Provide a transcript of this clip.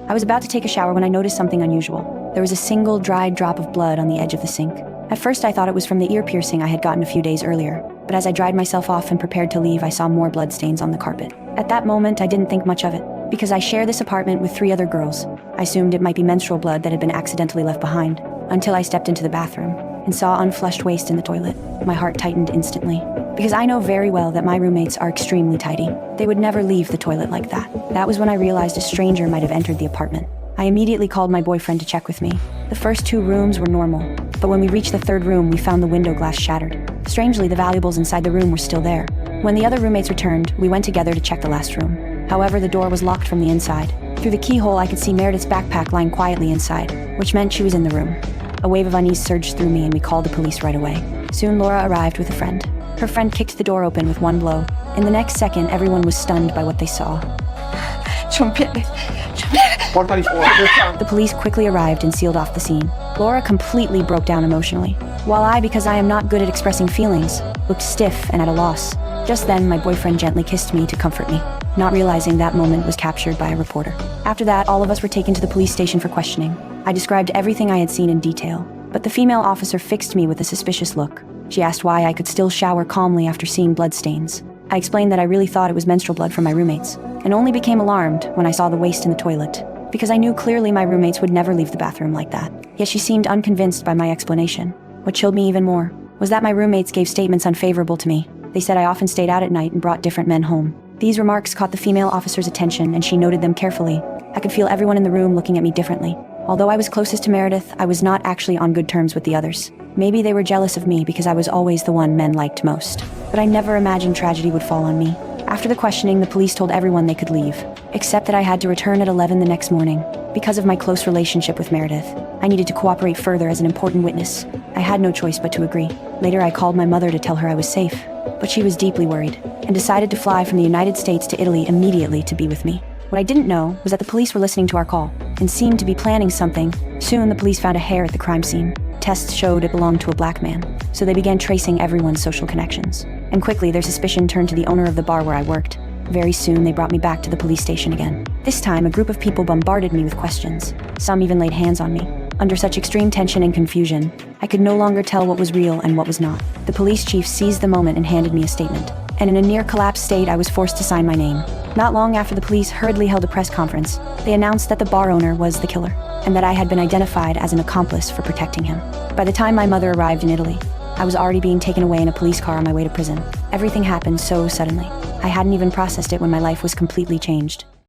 I was about to take a shower when I noticed something unusual. There was a single dried drop of blood on the edge of the sink. At first I thought it was from the ear piercing I had gotten a few days earlier, but as I dried myself off and prepared to leave, I saw more bloodstains on the carpet. At that moment, I didn't think much of it, because I share this apartment with 3 other girls. I assumed it might be menstrual blood that had been accidentally left behind, until I stepped into the bathroom and saw unflushed waste in the toilet. My heart tightened instantly, because I know very well that my roommates are extremely tidy. They would never leave the toilet like that. That was when I realized a stranger might have entered the apartment. I immediately called my boyfriend to check with me. The first 2 rooms were normal, but when we reached the 3rd room, we found the window glass shattered. Strangely, the valuables inside the room were still there. When the other roommates returned, we went together to check the last room. However, the door was locked from the inside. Through the keyhole, I could see Meredith's backpack lying quietly inside, which meant she was in the room. A wave of unease surged through me and we called the police right away. Soon Laura arrived with a friend. Her friend kicked the door open with 1 blow. In the next second, everyone was stunned by what they saw. The police quickly arrived and sealed off the scene. Laura completely broke down emotionally, while I, because I am not good at expressing feelings, looked stiff and at a loss. Just then, my boyfriend gently kissed me to comfort me, not realizing that moment was captured by a reporter. After that, all of us were taken to the police station for questioning. I described everything I had seen in detail, but the female officer fixed me with a suspicious look. She asked why I could still shower calmly after seeing bloodstains. I explained that I really thought it was menstrual blood from my roommates, and only became alarmed when I saw the waste in the toilet, because I knew clearly my roommates would never leave the bathroom like that. Yet she seemed unconvinced by my explanation. What chilled me even more was that my roommates gave statements unfavorable to me. They said I often stayed out at night and brought different men home. These remarks caught the female officer's attention, and she noted them carefully. I could feel everyone in the room looking at me differently. Although I was closest to Meredith, I was not actually on good terms with the others. Maybe they were jealous of me because I was always the one men liked most. But I never imagined tragedy would fall on me. After the questioning, the police told everyone they could leave, except that I had to return at 11 the next morning. Because of my close relationship with Meredith, I needed to cooperate further as an important witness. I had no choice but to agree. Later, I called my mother to tell her I was safe, but she was deeply worried and decided to fly from the United States to Italy immediately to be with me. What I didn't know was that the police were listening to our call and seemed to be planning something. Soon, the police found a hair at the crime scene. Tests showed it belonged to a black man, so they began tracing everyone's social connections. And quickly, their suspicion turned to the owner of the bar where I worked. Very soon, they brought me back to the police station again. This time, a group of people bombarded me with questions. Some even laid hands on me. Under such extreme tension and confusion, I could no longer tell what was real and what was not. The police chief seized the moment and handed me a statement. And in a near-collapsed state, I was forced to sign my name. Not long after the police hurriedly held a press conference, they announced that the bar owner was the killer, and that I had been identified as an accomplice for protecting him. By the time my mother arrived in Italy, I was already being taken away in a police car on my way to prison. Everything happened so suddenly. I hadn't even processed it when my life was completely changed.